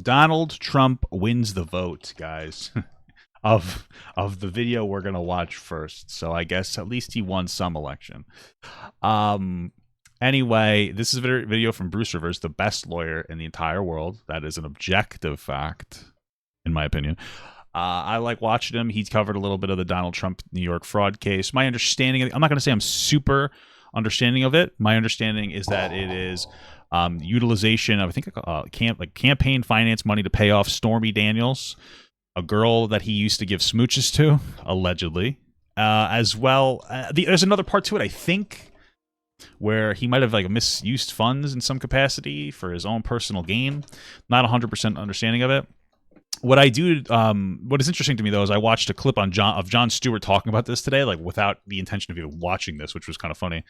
Donald Trump wins the vote, guys, of the video we're gonna watch first. So I guess at least he won some election. Anyway, this is a video from Bruce Rivers, the best lawyer in the entire world. That is an objective fact, in my opinion. I like watching him. He's covered a little bit of the Donald Trump New York fraud case. My understanding, I'm not going to say I'm super understanding of it. My understanding is that it is utilization of, I think, campaign finance money to pay off Stormy Daniels, a girl that he used to give smooches to, allegedly. As well, there's another part to it, I think, where he might have misused funds in some capacity for his own personal gain. Not 100% understanding of it. What is interesting to me though is I watched a clip of Jon Stewart talking about this today, without the intention of even watching this, which was kind of funny.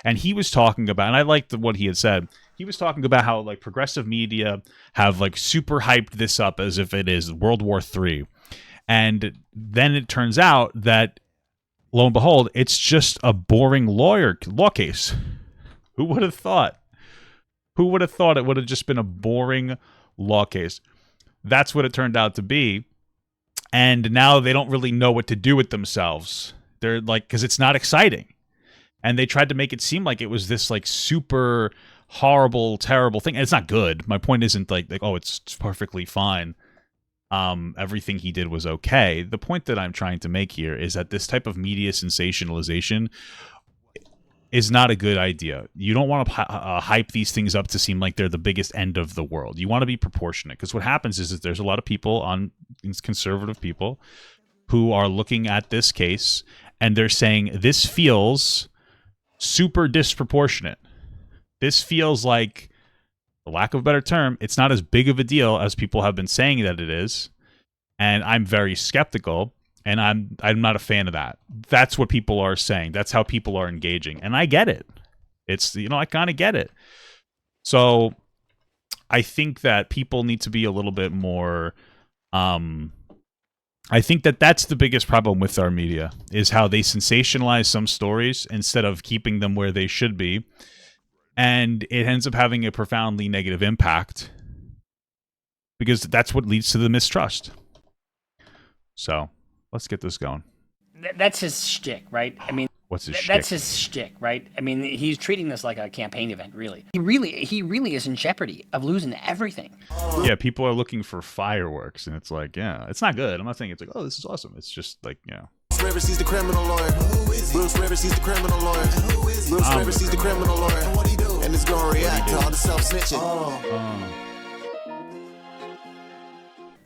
And he was talking about, and I liked what he had said. He was talking about how progressive media have super hyped this up as if it is World War III, and then it turns out that, lo and behold, it's just a boring law case. Who would have thought? Who would have thought it would have just been a boring law case? That's what it turned out to be. And now they don't really know what to do with themselves. They're because it's not exciting. And they tried to make it seem like it was this super horrible, terrible thing. And it's not good. My point isn't oh, it's perfectly fine. Everything he did was okay. The point that I'm trying to make here is that this type of media sensationalization is not a good idea. You don't want to hype these things up to seem like they're the biggest end of the world. You want to be proportionate, because what happens is that there's a lot of people conservative people who are looking at this case and they're saying this feels super disproportionate. This feels like, for lack of a better term, it's not as big of a deal as people have been saying that it is. And I'm very skeptical. And I'm not a fan of that. That's what people are saying. That's how people are engaging. And I get it. It's, I kind of get it. So I think that people need to be a little bit more, I think that that's the biggest problem with our media, is how they sensationalize some stories instead of keeping them where they should be. And it ends up having a profoundly negative impact, because that's what leads to the mistrust. So let's get this going. That's his shtick, right? I mean, what's his shtick? That's his shtick, right? I mean, he's treating this like a campaign event, really. He really is in jeopardy of losing everything. Yeah, people are looking for fireworks, and it's yeah, it's not good. I'm not saying it's oh, this is awesome. It's just Bruce Rivers, he's the criminal lawyer. Bruce Rivers, he's the criminal lawyer. Bruce Rivers, he's the criminal lawyer. And it's gonna react to all the self-snitching.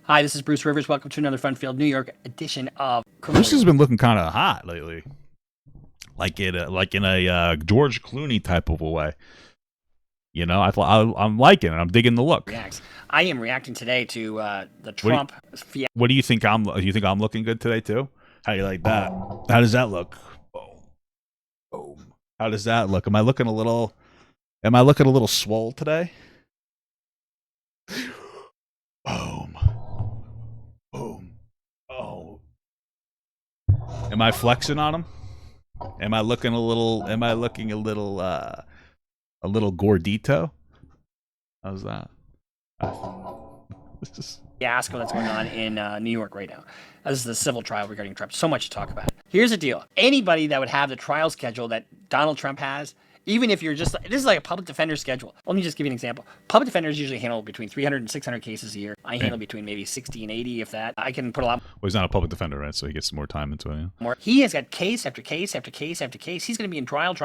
Hi, this is Bruce Rivers. Welcome to another fun-filled New York edition of Bruce has been looking kind of hot lately, like in a George Clooney type of a way. I'm liking it. I'm digging the look. I am reacting today to the Trump. What do you think? Do you think I'm looking good today too? How do you like that? How does that look? Boom. How does that look? Am I looking a little swole today? Boom. Boom. Oh. Am I flexing on him? Am I looking a little gordito? How's that? Fiasco that's going on in New York right now. This is the civil trial regarding Trump. So much to talk about. Here's the deal. Anybody that would have the trial schedule that Donald Trump has, even if you're just, this is like a public defender schedule. Let me just give you an example. Public defenders usually handle between 300 and 600 cases a year. I handle between maybe 60 and 80, if that. I can put a lot. Well, he's not a public defender, right? So he gets more time into it. Yeah. More. He has got case after case after case after case. He's going to be in trial.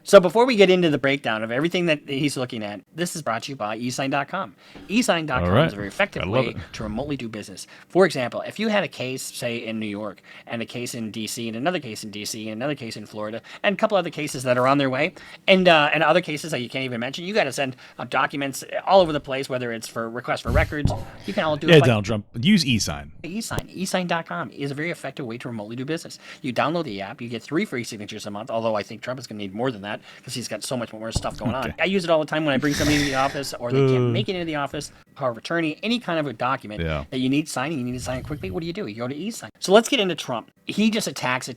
So before we get into the breakdown of everything that he's looking at, this is brought to you by eSign.com. eSign.com is a very effective way to remotely do business. For example, if you had a case, say, in New York, and a case in D.C., and another case in D.C., and another case in Florida, and a couple other cases that are on their way, and other cases that you can't even mention, you got to send documents all over the place, whether it's for requests for records. You can all do it. Yeah, Donald Trump. Use eSign. eSign.com is a very effective way to remotely do business. You download the app, you get 3 free signatures a month, although I think Trump is going to need more than that because he's got so much more stuff going on. I use it all the time when I bring somebody into the office or they can't make it into the office, power of attorney, any kind of a document that you need signing, you need to sign it quickly. What do? You go to eSign. So let's get into Trump. He just attacks,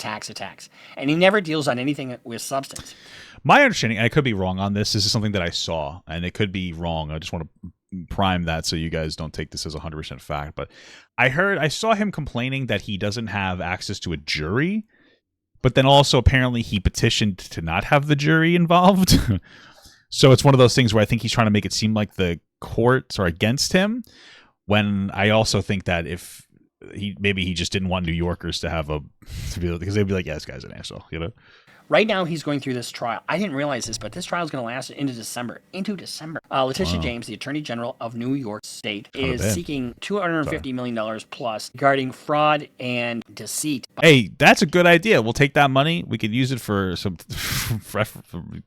and he never deals on anything with substance. My understanding, and I could be wrong on this is something that I saw, and it could be wrong. I just want to prime that so you guys don't take this as 100% fact. But I saw him complaining that he doesn't have access to a jury, but then also apparently he petitioned to not have the jury involved. So it's one of those things where I think he's trying to make it seem like the courts are against him, when I also think that if maybe he just didn't want New Yorkers to have because they'd be like, yeah, this guy's an asshole, you know? Right now, he's going through this trial. I didn't realize this, but this trial is going to last into December. Letitia James, the Attorney General of New York State, is seeking $250 million plus regarding fraud and deceit. Hey, that's a good idea. We'll take that money. We could use it for some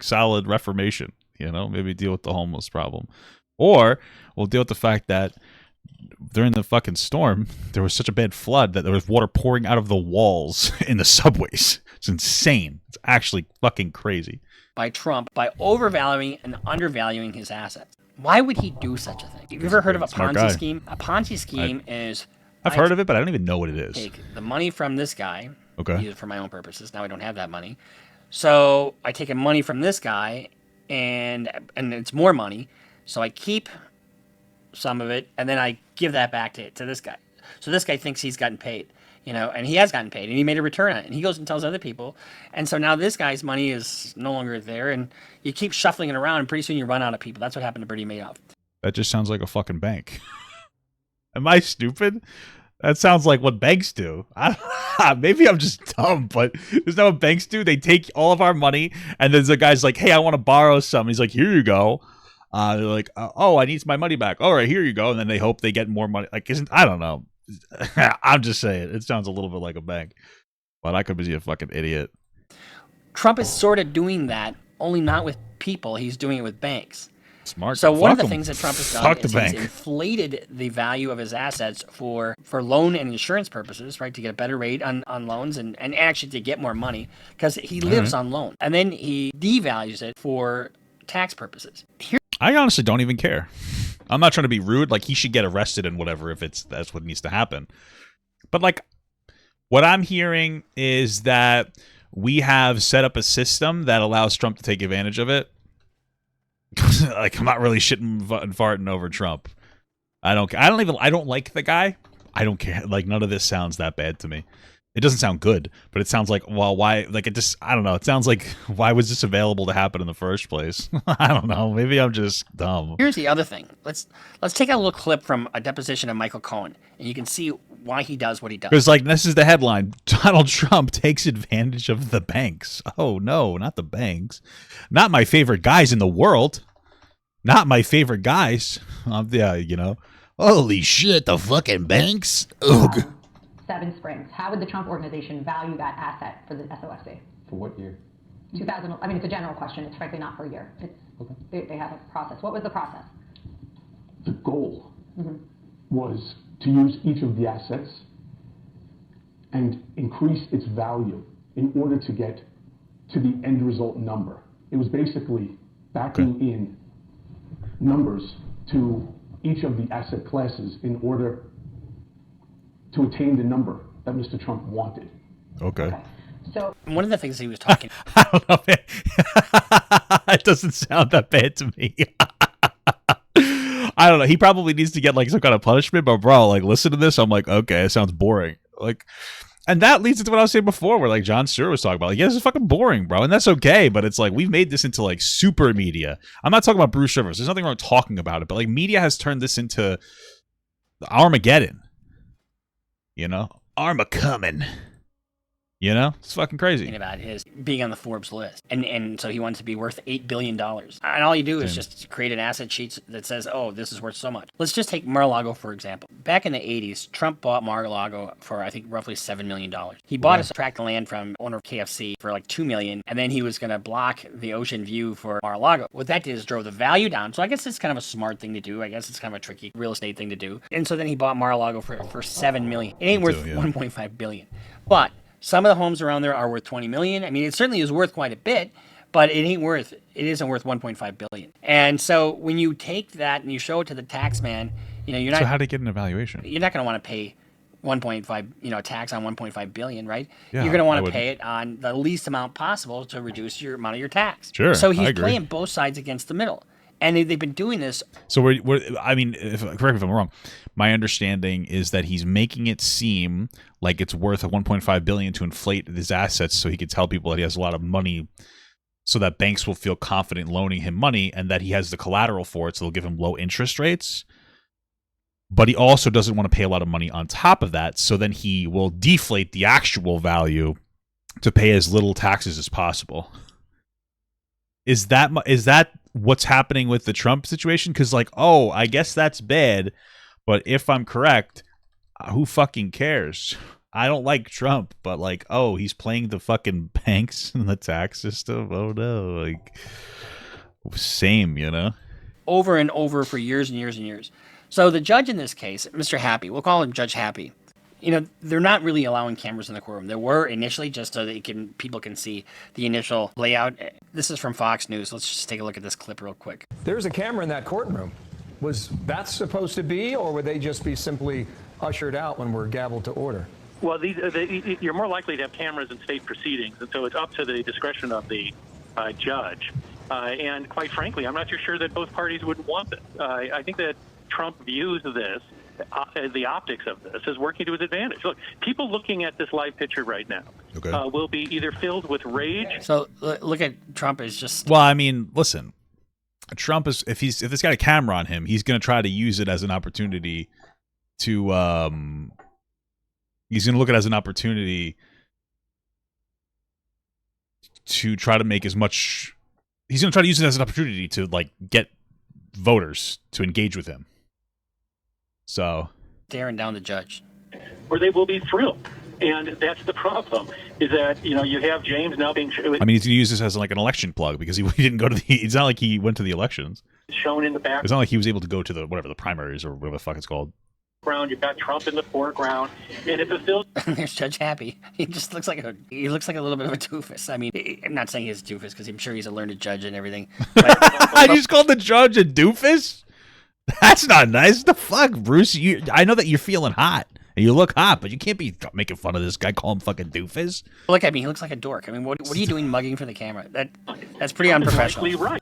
solid reformation. You know, maybe deal with the homeless problem. Or we'll deal with the fact that during the fucking storm, there was such a bad flood that there was water pouring out of the walls in the subways. It's insane. It's actually fucking crazy. By Trump, by overvaluing and undervaluing his assets. Why would he do such a thing? Have you ever heard of a Ponzi scheme? A Ponzi scheme is... I've heard of it, but I don't even know what it is. Take the money from this guy, use it for my own purposes. Now I don't have that money. So I take money from this guy, and it's more money. So I keep some of it, and then I give that back to this guy. So this guy thinks he's gotten paid. You know, and he has gotten paid, and he made a return on it, and he goes and tells other people, and so now this guy's money is no longer there, and you keep shuffling it around, and pretty soon you run out of people. That's what happened to Bernie Madoff. That just sounds like a fucking bank. Am I stupid? That sounds like what banks do. Maybe I'm just dumb, but isn't that what banks do? They take all of our money, and then the guy's like, hey, I want to borrow some. He's like, here you go. They're like, oh, I need my money back. All right, here you go. And then they hope they get more money. Like, I don't know. I'm just saying, it sounds a little bit like a bank, but I could be a fucking idiot. Trump is sort of doing that, only not with people. He's doing it with banks. Smart. So one of the things that Trump has done is he's inflated the value of his assets for loan and insurance purposes, right, to get a better rate on loans and actually to get more money because he lives on loan. And then he devalues it for tax purposes. I honestly don't even care. I'm not trying to be rude. Like, he should get arrested and whatever if that's what needs to happen. But, like, what I'm hearing is that we have set up a system that allows Trump to take advantage of it. Like, I'm not really shitting and farting over Trump. I don't like the guy. I don't care. Like, none of this sounds that bad to me. It doesn't sound good, but it sounds like, well, why? Like, I don't know. It sounds like, why was this available to happen in the first place? I don't know. Maybe I'm just dumb. Here's the other thing. Let's take a little clip from a deposition of Michael Cohen, and you can see why he does what he does. Because, like, this is the headline: Donald Trump takes advantage of the banks. Oh no, not the banks. Not my favorite guys in the world. Not my favorite guys. Yeah, you know. Holy shit, the fucking banks. Ugh. Seven Springs. How would the Trump organization value that asset for the SOFC? For what year? 2000. I mean, it's a general question. It's frankly not per year. They have a process. What was the process? The goal was to use each of the assets and increase its value in order to get to the end result number. It was basically backing in numbers to each of the asset classes in order to attain the number that Mr. Trump wanted. Okay. So one of the things he was talking... I don't know, man. It doesn't sound that bad to me. I don't know. He probably needs to get, like, some kind of punishment, but, bro, like, listen to this. I'm like, okay, it sounds boring. Like, and that leads into what I was saying before, where, like, John Stewart was talking about. Like, yeah, this is fucking boring, bro. And that's okay, but it's like, we've made this into, like, super media. I'm not talking about Bruce Rivers. There's nothing wrong talking about it, but, like, media has turned this into Armageddon. You know? Arma coming. You know? It's fucking crazy. About his being on the Forbes list. And so he wants to be worth $8 billion. And all you do is just create an asset sheet that says, oh, this is worth so much. Let's just take Mar-a-Lago, for example. Back in the 80s, Trump bought Mar-a-Lago for, I think, roughly $7 million. He bought a tract of land from owner of KFC for like $2 million, and then he was going to block the ocean view for Mar-a-Lago. What that did is drove the value down. So I guess it's kind of a smart thing to do. I guess it's kind of a tricky real estate thing to do. And so then he bought Mar-a-lago for $7 million. It ain't worth $1.5 billion. But some of the homes around there are worth $20 million. I mean, it certainly is worth quite a bit, but it isn't worth $1.5 billion. And so when you take that and you show it to the tax man, you know, you're not. So how to get an evaluation? You're not going to want to pay 1.5, you know, tax on 1.5 billion, right? Yeah, you're going to want to pay it on the least amount possible to reduce your amount of your tax. Sure. So he's playing both sides against the middle. And they've been doing this. So I mean, correct me if I'm wrong. My understanding is that he's making it seem like it's worth $1.5 billion to inflate his assets, so he could tell people that he has a lot of money, so that banks will feel confident loaning him money, and that he has the collateral for it, so they'll give him low interest rates. But he also doesn't want to pay a lot of money on top of that, so then he will deflate the actual value to pay as little taxes as possible. Is that what's happening with the Trump situation? Because, like, oh, I guess that's bad, but if I'm correct, who fucking cares? I don't like Trump, but, like, oh, he's playing the fucking banks and the tax system. Oh no, like, same, you know? Over and over for years and years and years. So the judge in this case, Mr. Happy, we'll call him Judge Happy. You know, they're not really allowing cameras in the courtroom. There were initially, just so that people can see the initial layout. This is from Fox News. Let's just take a look at this clip real quick. There's a camera in that courtroom. Was that supposed to be, or would they just be simply ushered out when we're gabbled to order? Well, you're more likely to have cameras in state proceedings, and so it's up to the discretion of the judge. And quite frankly, I'm not too sure that both parties would want this. I think that Trump views this, the optics of this, as working to his advantage. Look, people looking at this live picture right now will be either filled with rage. So look at Trump is just. Well, I mean, listen, Trump is if it's got a camera on him, he's going to try to use it as an opportunity to. He's going to look at it as an opportunity to try to make as much. He's going to try to use it as an opportunity to, like, get voters to engage with him. So staring down the judge, or they will be thrilled, and that's the problem. Is that you have James now being. I mean, he's going to use this as like an election plug because he didn't go to the. It's not like he went to the elections. Shown in the back. It's not like he was able to go to the primaries or whatever the fuck it's called. You've got Trump in the foreground, and it fulfills. There's Judge Happy. He just looks like a little bit of a doofus. I mean, I'm not saying he's a doofus because I'm sure he's a learned judge and everything. I just called the judge a doofus. That's not nice. The fuck, Bruce? I know that you're feeling hot and you look hot, but you can't be making fun of this guy. Call him fucking doofus. Look at me. He looks like a dork. I mean, what are you doing mugging for the camera? That's pretty unprofessional. Right.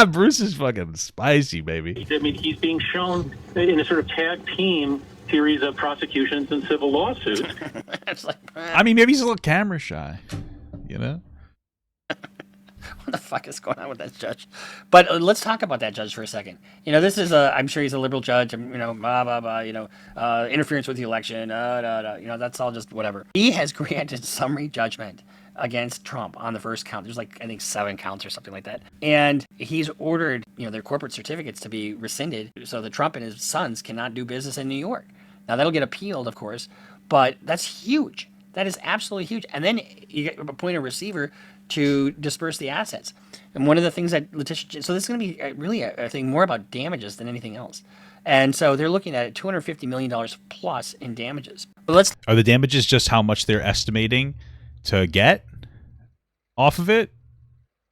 Bruce is fucking spicy, baby. I mean, he's being shown in a sort of tag team series of prosecutions and civil lawsuits. I mean, maybe he's a little camera shy, you know? What the fuck is going on with that judge? But let's talk about that judge for a second. This is I'm sure he's a liberal judge, blah, blah, blah, interference with the election, that's all just whatever. He has granted summary judgment against Trump on the first count. There's I think 7 counts or something like that. And he's ordered, their corporate certificates to be rescinded so that Trump and his sons cannot do business in New York. Now that'll get appealed, of course, but that's huge. That is absolutely huge. And then you appoint a receiver to disperse the assets. And one of the things that Letitia, so this is going to be really a thing more about damages than anything else. And so they're looking at $250 million plus in damages. But are the damages just how much they're estimating to get off of it?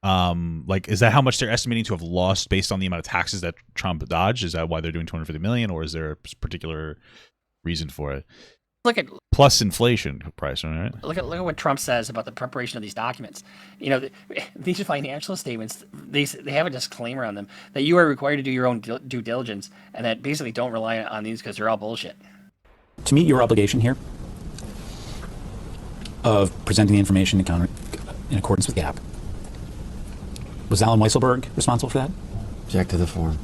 Is that how much they're estimating to have lost based on the amount of taxes that Trump dodged? Is that why they're doing $250 million, or is there a particular reason for it? Look at plus inflation price, right? Look at what Trump says about the preparation of these documents. These financial statements, they have a disclaimer on them that you are required to do your own due diligence, and that basically don't rely on these because they're all bullshit. To meet your obligation here of presenting the information in accordance with GAAP, was Alan Weisselberg responsible for that? Object to the form.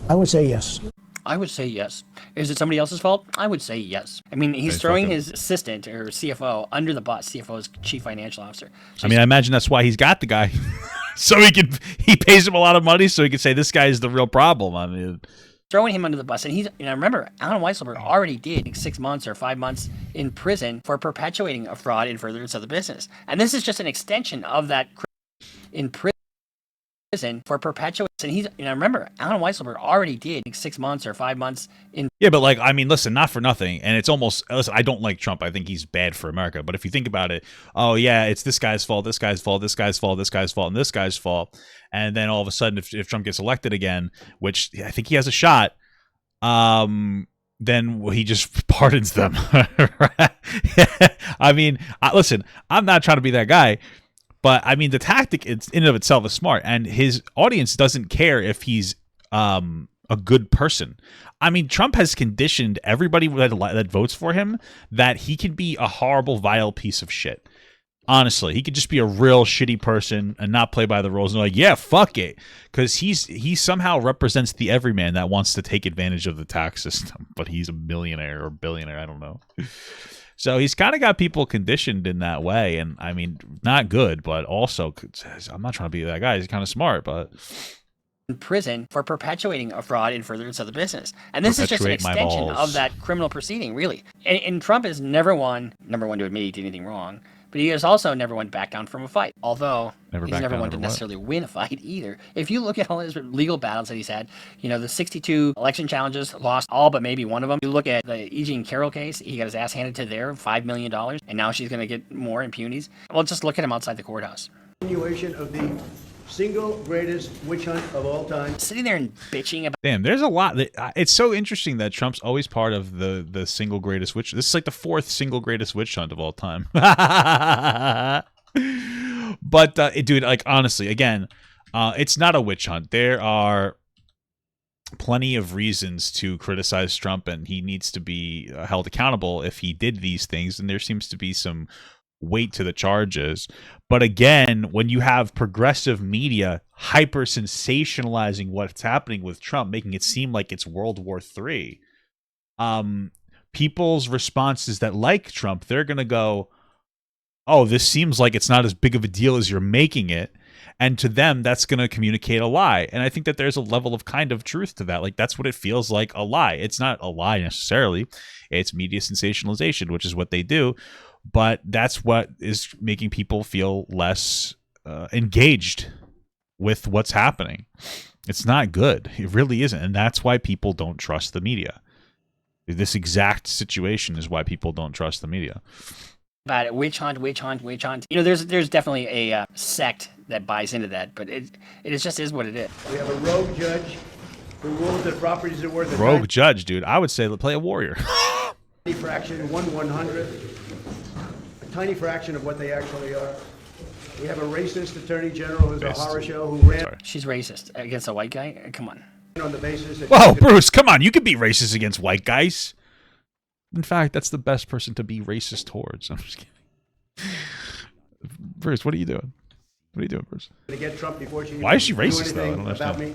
I would say yes. I would say yes. Is it somebody else's fault? I would say yes. I mean, he's throwing his assistant or CFO under the bus. CFO is chief financial officer. So I imagine that's why he's got the guy. So he pays him a lot of money so he can say this guy is the real problem. I mean, throwing him under the bus. And remember, Alan Weisselberg already did 6 months or 5 months in prison for perpetuating a fraud in furtherance of the business. And this is just an extension of that in prison for perpetuating. And remember, Alan Weisselberg already did 6 months or 5 months in. Yeah, but listen, not for nothing. And it's almost, listen, I don't like Trump. I think he's bad for America. But if you think about it, oh yeah, it's this guy's fault, this guy's fault, this guy's fault, this guy's fault, and this guy's fault. And then all of a sudden, if Trump gets elected again, which I think he has a shot, then he just pardons them. Listen, I'm not trying to be that guy, But I mean, the tactic in and of itself is smart, and his audience doesn't care if he's a good person. I mean, Trump has conditioned everybody that votes for him that he can be a horrible, vile piece of shit. Honestly, he could just be a real shitty person and not play by the rules. And like, yeah, fuck it, because he somehow represents the everyman that wants to take advantage of the tax system, but he's a millionaire or billionaire. I don't know. So he's kind of got people conditioned in that way, and I mean, not good, but also, I'm not trying to be that guy. He's kind of smart, but in prison for perpetuating a fraud in furtherance of the business. And this is just an extension of that criminal proceeding, really. And Trump is number one to admit he did anything wrong. But he has also never went back down from a fight, although he's never one to necessarily win a fight either. If you look at all his legal battles that he's had, the 62 election challenges, lost all but maybe one of them. You look at the E. Jean Carroll case, he got his ass handed to there, $5 million, and now she's going to get more impunities. Well, just look at him outside the courthouse. Continuation of the single greatest witch hunt of all time. Sitting there and bitching about. Damn, there's a lot. It's so interesting that Trump's always part of the single greatest witch. This is like the 4th single greatest witch hunt of all time. But dude, like honestly, again, it's not a witch hunt. There are plenty of reasons to criticize Trump, and he needs to be held accountable if he did these things. And there seems to be some weight to the charges. But again, when you have progressive media hyper sensationalizing what's happening with Trump, making it seem like it's World War III, people's responses that like Trump, they're going to go, oh, this seems like it's not as big of a deal as you're making it. And to them, that's going to communicate a lie. And I think that there's a level of kind of truth to that. Like, that's what it feels like, a lie. It's not a lie necessarily. It's media sensationalization, which is what they do. But that's what is making people feel less engaged with what's happening. It's not good. It really isn't. And that's why people don't trust the media. This exact situation is why people don't trust the media. About it, witch hunt. There's definitely a sect that buys into that, but it just is what it is. We have a rogue judge who ruled that properties are worth rogue judge, dude. I would say play a warrior. Fraction 1/100. Tiny fraction of what they actually are. We have a racist attorney general who's a horror show who ran. Sorry. She's racist against a white guy? Come on. On the basis that whoa, Bruce, come on. You can be racist against white guys. In fact, that's the best person to be racist towards. I'm just kidding. Bruce, what are you doing? What are you doing, Bruce? To get Trump before she why is she racist, though? I don't understand. About me.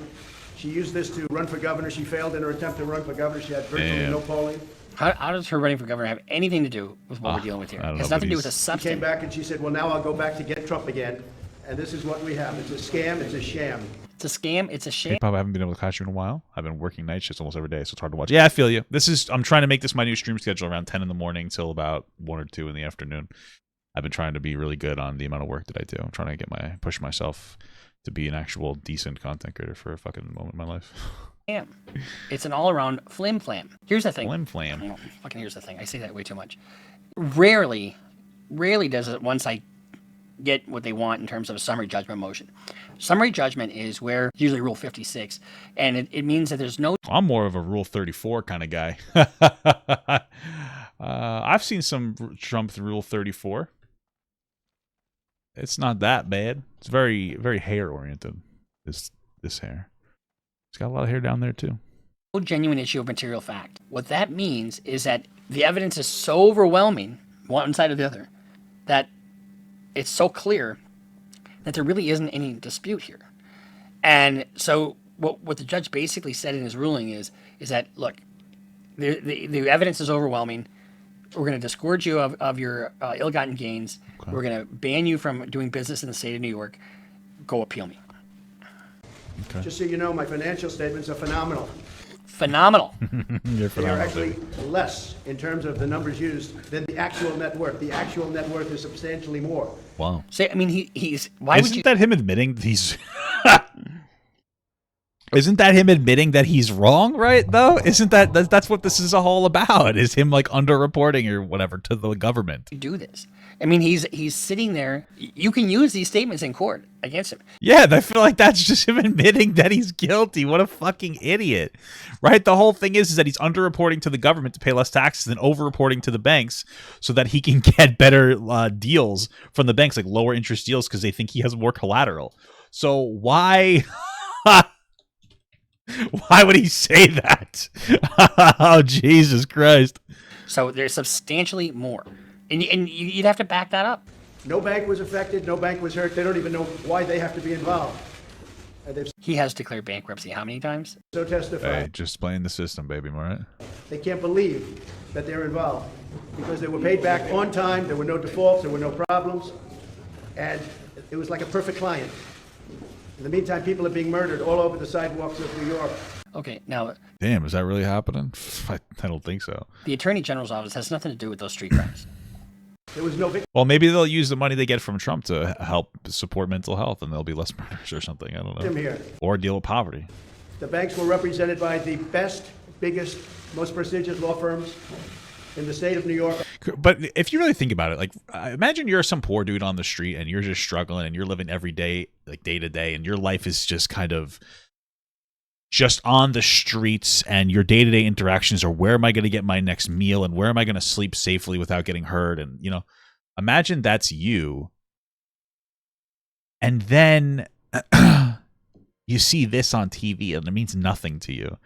She used this to run for governor. She failed in her attempt to run for governor. She had virtually no polling. How does her running for governor have anything to do with what we're dealing with here? It has nothing to do with a substance. She came back and she said, well, now I'll go back to get Trump again. And this is what we have. It's a scam. It's a sham. It's a scam. It's a sham. I haven't been able to catch you in a while. I've been working night shifts almost every day, so it's hard to watch. Yeah, I feel you. I'm trying to make this my new stream schedule around 10 in the morning till about 1 or 2 in the afternoon. I've been trying to be really good on the amount of work that I do. I'm trying to push myself to be an actual decent content creator for a fucking moment in my life. Damn. It's an all-around flim-flam. Here's the thing. Flim-flam. Oh, fucking here's the thing. I say that way too much. Rarely does it one side get what they want in terms of a summary judgment motion. Summary judgment is where usually Rule 56, and it means that there's no... I'm more of a Rule 34 kind of guy. I've seen some Trump Rule 34. It's not that bad. It's very, very hair-oriented, this hair. It's got a lot of hair down there, too. No genuine issue of material fact. What that means is that the evidence is so overwhelming, one side or the other, that it's so clear that there really isn't any dispute here. And so what the judge basically said in his ruling is that, look, the evidence is overwhelming. We're going to disgorge you of your ill-gotten gains. Okay. We're going to ban you from doing business in the state of New York. Go appeal me. Okay. Just so you know, my financial statements are phenomenal. Phenomenal. They are actually less in terms of the numbers used than the actual net worth. The actual net worth is substantially more. Wow. So, I mean, he's... Isn't that him admitting he's... Isn't that him admitting that he's wrong, right, though? Isn't that's what this is all about, is him, like, underreporting or whatever to the government. Do this. I mean, he's sitting there. You can use these statements in court against him. Yeah, I feel like that's just him admitting that he's guilty. What a fucking idiot, right? The whole thing is that he's underreporting to the government to pay less taxes and overreporting to the banks so that he can get better deals from the banks, like lower interest deals, because they think he has more collateral. So why... Why would he say that? Oh, Jesus Christ. So there's substantially more. And you'd have to back that up. No bank was affected. No bank was hurt. They don't even know why they have to be involved. He has declared bankruptcy how many times? So testify. Hey, just playing the system, baby, all right? They can't believe that they're involved because they were paid back on time. There were no defaults. There were no problems. And it was like a perfect client. In the meantime, people are being murdered all over the sidewalks of New York. Okay, now... Damn, is that really happening? I don't think so. The Attorney General's office has nothing to do with those street crimes. There was no victim. Well, maybe they'll use the money they get from Trump to help support mental health, and there'll be less murders or something. I don't know. Here. Or deal with poverty. The banks were represented by the best, biggest, most prestigious law firms in the state of New York. But if you really think about it, like, imagine you're some poor dude on the street and you're just struggling and you're living every day, like day to day, and your life is just kind of just on the streets, and your day-to-day interactions are, where am I going to get my next meal and where am I going to sleep safely without getting hurt? And, you know, imagine that's you. And then you see this on TV and it means nothing to you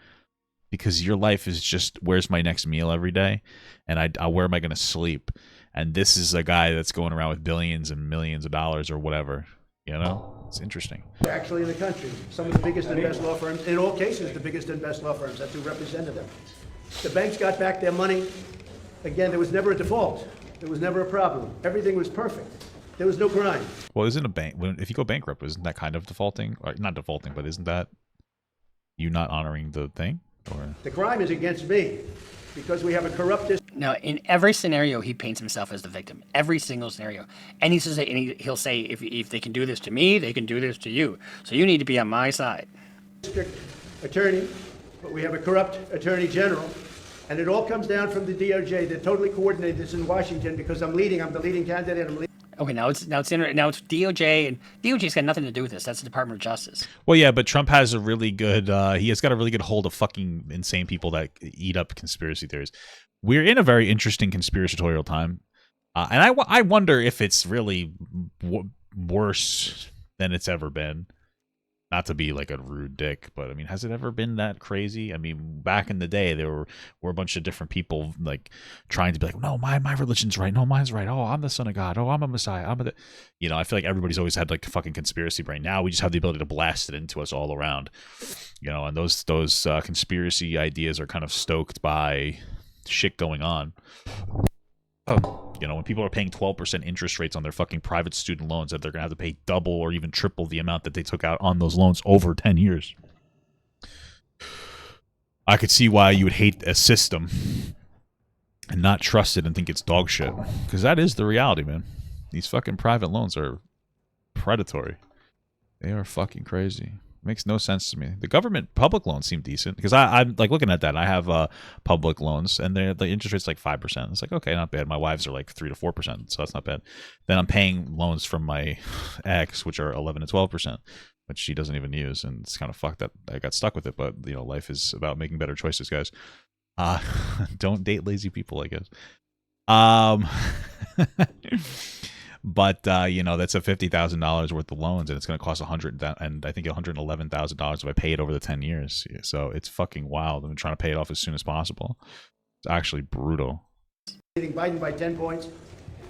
because your life is just, where's my next meal every day? And where am I going to sleep? And this is a guy that's going around with billions and millions of dollars or whatever, you know? It's interesting. Actually in the country, some of the biggest and best law firms, in all cases, the biggest and best law firms, that's who represented them. The banks got back their money. Again, there was never a default. There was never a problem. Everything was perfect. There was no crime. Well, isn't a bank, if you go bankrupt, isn't that kind of defaulting? Or not defaulting, but isn't that you not honoring the thing? Or the crime is against me because we have a corrupt... Now, in every scenario, he paints himself as the victim. Every single scenario. And he says, he'll say, if they can do this to me, they can do this to you. So you need to be on my side. District attorney, but we have a corrupt attorney general. And it all comes down from the DOJ. They're totally coordinated this in Washington because I'm the leading candidate. I'm leading. Okay, now it's DOJ, and DOJ's got nothing to do with this. That's the Department of Justice. Well, yeah, but Trump has a really good, he has got a really good hold of fucking insane people that eat up conspiracy theories. We're in a very interesting conspiratorial time, and I wonder if it's really worse than it's ever been. Not to be like a rude dick, but I mean, has it ever been that crazy? I mean, back in the day, there were a bunch of different people like trying to be like, no, my religion's right, no, mine's right. Oh, I'm the son of God. Oh, I'm a Messiah. You know, I feel like everybody's always had like a fucking conspiracy brain. Now we just have the ability to blast it into us all around. You know, and those conspiracy ideas are kind of stoked by shit going on. You know, when people are paying 12% interest rates on their fucking private student loans, that they're going to have to pay double or even triple the amount that they took out on those loans over 10 years. I could see why you would hate a system and not trust it and think it's dog shit. Because that is the reality, man. These fucking private loans are predatory. They are fucking crazy. Makes no sense to me. The government public loans seem decent because I'm like looking at that. I have public loans and the interest rate's like 5%. It's like, okay, not bad. My wives are like 3 to 4%, so that's not bad. Then I'm paying loans from my ex, which are 11 to 12%, which she doesn't even use, and it's kind of fucked that I got stuck with it. But you know, life is about making better choices, guys. Don't date lazy people, I guess. But you know, that's a $50,000 worth of loans, and it's going to cost $111,000 if I pay it over the 10 years. So it's fucking wild. I'm trying to pay it off as soon as possible. It's actually brutal. Leading Biden by 10 points,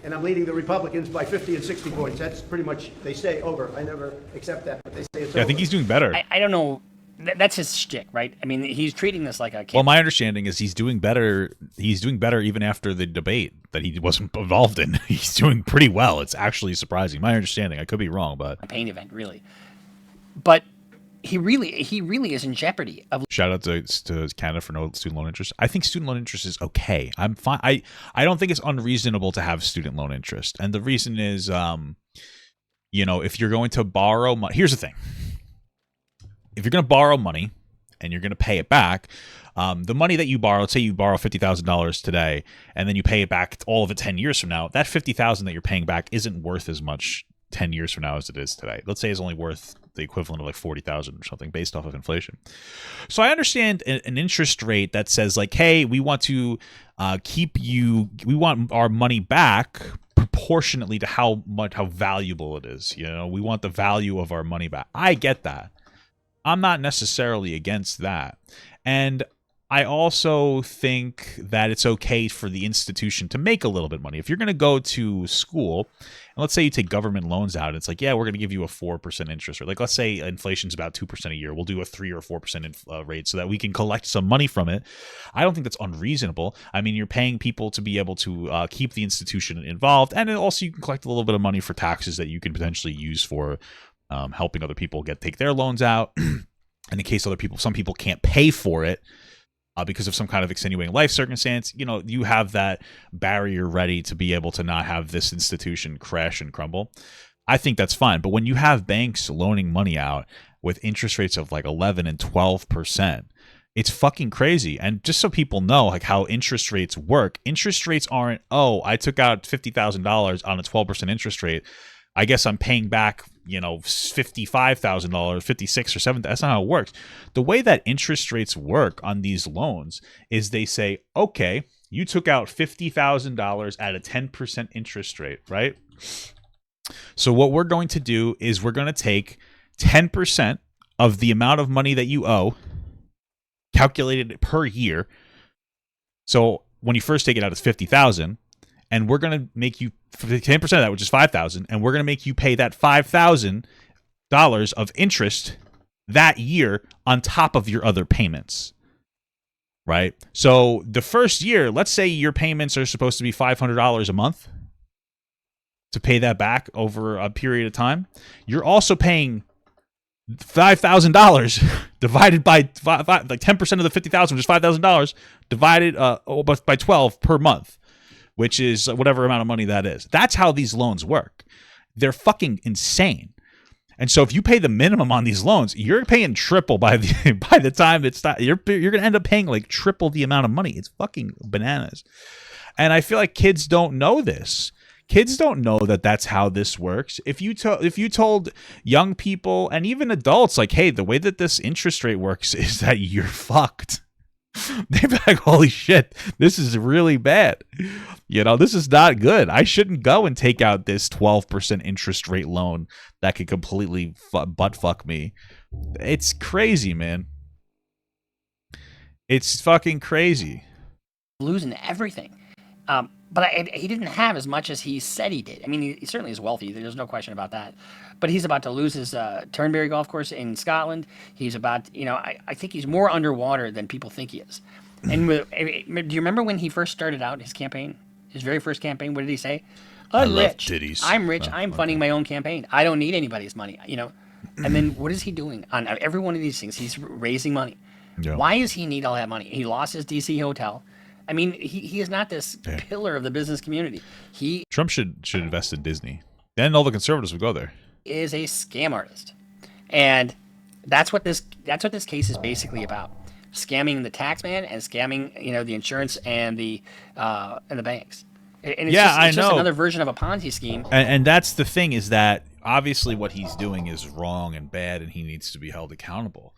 and I'm leading the Republicans by 50 and 60 points. That's pretty much, they say, over. I never accept that, but they say it's over. I think he's doing better. I don't know. That's his shtick, right? I mean, he's treating this like a kid. Well, my understanding is he's doing better. He's doing better even after the debate that he wasn't involved in. He's doing pretty well. It's actually surprising. My understanding. I could be wrong, but a pain event, really. But he really is in jeopardy of. Shout out to Canada for no student loan interest. I think student loan interest is okay. I'm fine. I don't think it's unreasonable to have student loan interest, and the reason is, you know, if you're going to borrow money, here's the thing. If you're going to borrow money and you're going to pay it back, the money that you borrow, let's say you borrow $50,000 today, and then you pay it back all of it 10 years from now, that $50,000 that you're paying back isn't worth as much 10 years from now as it is today. Let's say it's only worth the equivalent of like 40,000 or something based off of inflation. So I understand an interest rate that says like, hey, we want to we want our money back proportionately to how valuable it is. You know, we want the value of our money back. I get that. I'm not necessarily against that. And I also think that it's okay for the institution to make a little bit of money. If you're going to go to school, and let's say you take government loans out, it's like, yeah, we're going to give you a 4% interest rate. Like, let's say inflation's about 2% a year. We'll do a 3 or 4% rate so that we can collect some money from it. I don't think that's unreasonable. I mean, you're paying people to be able to keep the institution involved, and also you can collect a little bit of money for taxes that you can potentially use for helping other people take their loans out. And in case some people can't pay for it, because of some kind of extenuating life circumstance, you know, you have that barrier ready to be able to not have this institution crash and crumble. I think that's fine. But when you have banks loaning money out with interest rates of like 11 and 12%, it's fucking crazy. And just so people know like how interest rates work, interest rates aren't, oh, I took out $50,000 on a 12% interest rate, I guess I'm paying back, you know, $55,000, 56 or 7. That's not how it works. The way that interest rates work on these loans is they say, okay, you took out $50,000 at a 10% interest rate, right? So what we're going to do is we're going to take 10% of the amount of money that you owe, calculated per year. So when you first take it out, it's $50,000. And we're going to make you 10% of that, which is $5,000, and we're going to make you pay that $5,000 of interest that year on top of your other payments, right? So the first year, let's say your payments are supposed to be $500 a month to pay that back over a period of time. You're also paying $5,000 divided by like 10% of the $50,000, which is $5,000, divided by 12 per month, which is whatever amount of money that is. That's how these loans work. They're fucking insane. And so if you pay the minimum on these loans, you're paying triple by the time it's not, you're going to end up paying like triple the amount of money. It's fucking bananas. And I feel like kids don't know this. Kids don't know that that's how this works. If you told young people and even adults like, hey, the way that this interest rate works is that you're fucked. They'd be like, holy shit, this is really bad. You know, this is not good. I shouldn't go and take out this 12% interest rate loan that could completely butt fuck me. It's crazy, man. It's fucking crazy. Losing everything. But he didn't have as much as he said he did. I mean, he certainly is wealthy. There's no question about that. But he's about to lose his Turnberry golf course in Scotland. He's about, you know, I think he's more underwater than people think he is. And do you remember when he first started out his campaign? His very first campaign, what did he say? I'm rich. I'm rich. I'm funding my own campaign. I don't need anybody's money, you know. And then what is he doing on every one of these things? He's raising money. Yeah. Why does he need all that money? He lost his D.C. hotel. I mean, he is not this pillar of the business community. Trump should invest in Disney. Then all the conservatives would go there. Is a scam artist, and that's what this case is basically about: scamming the tax man and scamming, you know, the insurance and the banks. And it's just another version of a Ponzi scheme. And that's the thing, is that obviously what he's doing is wrong and bad, and he needs to be held accountable.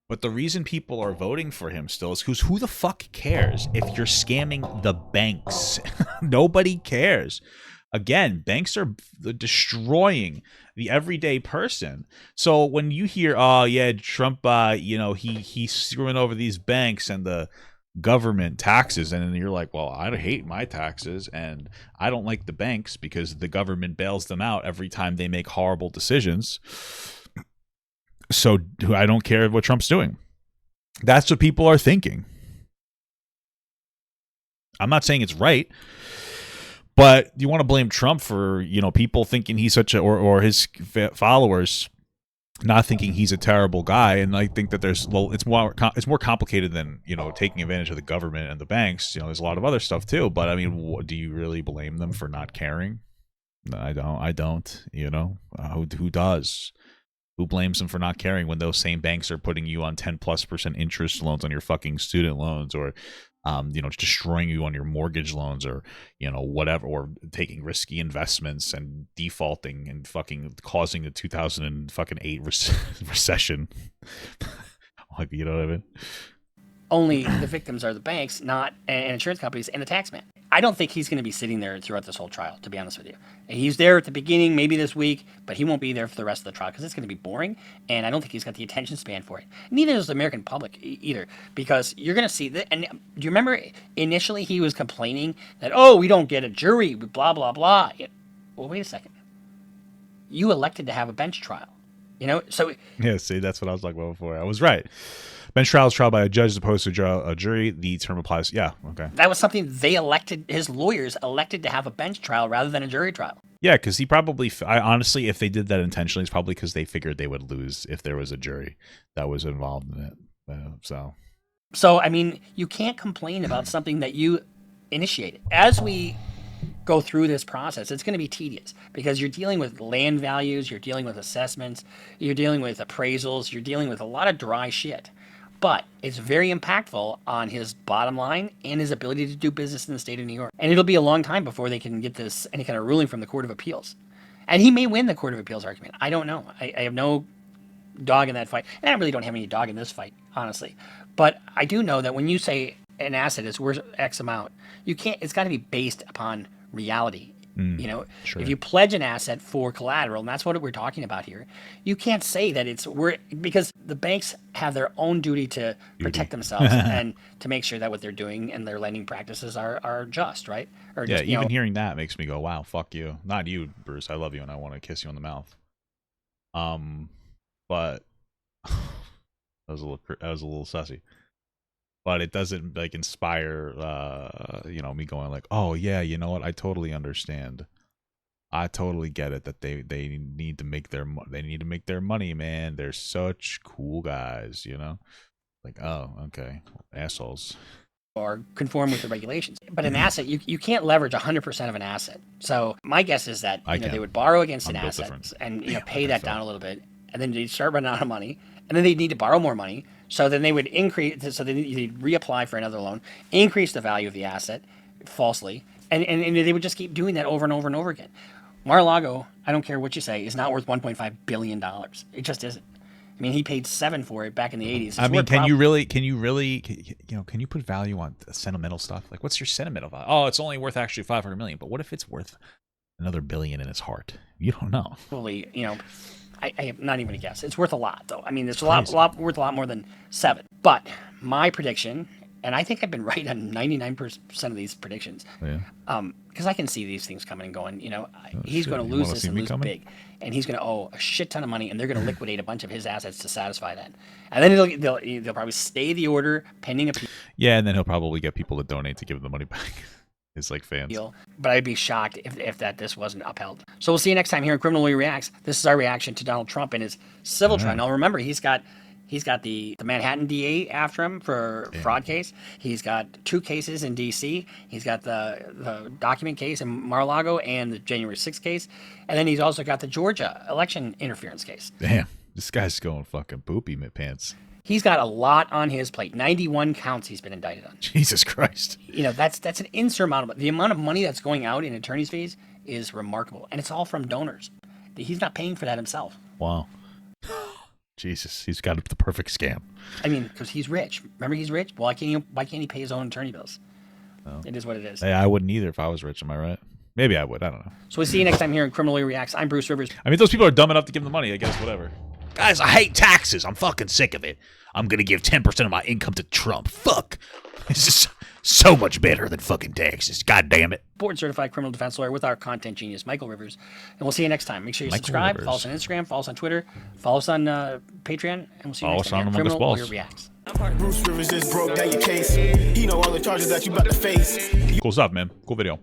But the reason people are voting for him still is because who the fuck cares if you're scamming the banks? Nobody cares. Again, banks are destroying the everyday person. So when you hear, oh yeah, Trump, you know, he's screwing over these banks and the government taxes, and then you're like, well, I hate my taxes and I don't like the banks because the government bails them out every time they make horrible decisions. So I don't care what Trump's doing. That's what people are thinking. I'm not saying it's right, but you want to blame Trump for, you know, people thinking he's such a, or his followers not thinking he's a terrible guy. And I think that it's more complicated than, you know, taking advantage of the government and the banks. You know, there's a lot of other stuff too. But I mean, do you really blame them for not caring? No, I don't. You know, who does? Who blames them for not caring when those same banks are putting you on 10+% interest loans on your fucking student loans, or destroying you on your mortgage loans, or whatever, or taking risky investments and defaulting and fucking causing the 2008 recession. Like, you know what I mean? Only the victims are the banks, not and insurance companies and the taxman. I don't think he's going to be sitting there throughout this whole trial, to be honest with you. He's there at the beginning, maybe this week, but he won't be there for the rest of the trial because it's going to be boring, and I don't think he's got the attention span for it. Neither does the American public either, because you're going to see that. And do you remember initially he was complaining that, oh, we don't get a jury, blah, blah, blah. Well, wait a second. You elected to have a bench trial, So yeah, see, that's what I was talking about before. I was right. Bench trial is trial by a judge as opposed to a jury. The term applies. Yeah, okay. That was something they elected, his lawyers elected to have a bench trial rather than a jury trial. Yeah, because he probably, honestly, if they did that intentionally, it's probably because they figured they would lose if there was a jury that was involved in it. So, I mean, you can't complain about something that you initiated. As we go through this process, it's going to be tedious because you're dealing with land values, you're dealing with assessments, you're dealing with appraisals, you're dealing with a lot of dry shit. But it's very impactful on his bottom line and his ability to do business in the state of New York. And it'll be a long time before they can get this any kind of ruling from the Court of Appeals. And he may win the Court of Appeals argument. I don't know. I have no dog in that fight. And I really don't have any dog in this fight, honestly. But I do know that when you say an asset is worth X amount, it's got to be based upon reality. Sure. If you pledge an asset for collateral, and that's what we're talking about here, you can't say that it's worth, because the banks have their own duty to protect themselves and to make sure that what they're doing and their lending practices are just, right? Or yeah, even hearing that makes me go, wow, fuck you. Not you, Bruce. I love you and I want to kiss you on the mouth. But that was a little sussy. But it doesn't inspire, me going like, oh yeah, you know what? I totally understand. I totally get it that they need to make their money, man. They're such cool guys, Like, oh, okay, assholes. Or conform with the regulations. But an asset, you can't leverage 100% of an asset. So my guess is that they would borrow against an asset and pay that down a little bit, and then they'd start running out of money, and then they'd need to borrow more money. So then they would increase, so they'd reapply for another loan, increase the value of the asset falsely, and they would just keep doing that over and over and over again. Mar-a-Lago, I don't care what you say, is not worth $1.5 billion. It just isn't. I mean, he paid $7 for it back in the 80s. I mean, can you really, can you put value on sentimental stuff? Like, what's your sentimental value? Oh, it's only worth actually $500 million, but what if it's worth another billion in its heart? You don't know. Probably, I have not even a guess. It's worth a lot, though. I mean, it's worth a lot more than 7. But my prediction, and I think I've been right on 99% of these predictions, because I can see these things coming and going. He's going to lose this and lose big, and he's going to owe a shit ton of money, and they're going to liquidate a bunch of his assets to satisfy that. And then they'll probably stay the order pending appeal. Yeah, and then he'll probably get people to donate to give the money back. His fans. But I'd be shocked if this wasn't upheld. So we'll see you next time here in Criminal Lawyer Reacts. This is our reaction to Donald Trump and his civil trial. Now remember, he's got the Manhattan DA after him for fraud case. He's got 2 cases in D.C. He's got the document case in Mar-a-Lago and the January 6th case. And then he's also got the Georgia election interference case. Damn, this guy's going fucking poopy pants. He's got a lot on his plate. 91 counts he's been indicted on. Jesus Christ. That's an insurmountable. The amount of money that's going out in attorney's fees is remarkable. And it's all from donors. He's not paying for that himself. Wow. Jesus, he's got the perfect scam. I mean, because he's rich. Remember, he's rich? Well, why can't he pay his own attorney bills? No. It is what it is. Hey, I wouldn't either if I was rich. Am I right? Maybe I would. I don't know. So we'll see you next time here in Criminal Lawyer Reacts. I'm Bruce Rivers. I mean, those people are dumb enough to give him the money. I guess, whatever. Guys, I hate taxes. I'm fucking sick of it. I'm going to give 10% of my income to Trump. Fuck. This is so much better than fucking taxes. God damn it. Board certified criminal defense lawyer with our content genius, Michael Rivers. And we'll see you next time. Make sure you subscribe. Follow us on Instagram. Follow us on Twitter. Follow us on Patreon. And we'll see you next time. Criminal Lawyer Reacts. Bruce Rivers just broke down your case. He know all the charges that you about to face. Cool stuff, man. Cool video.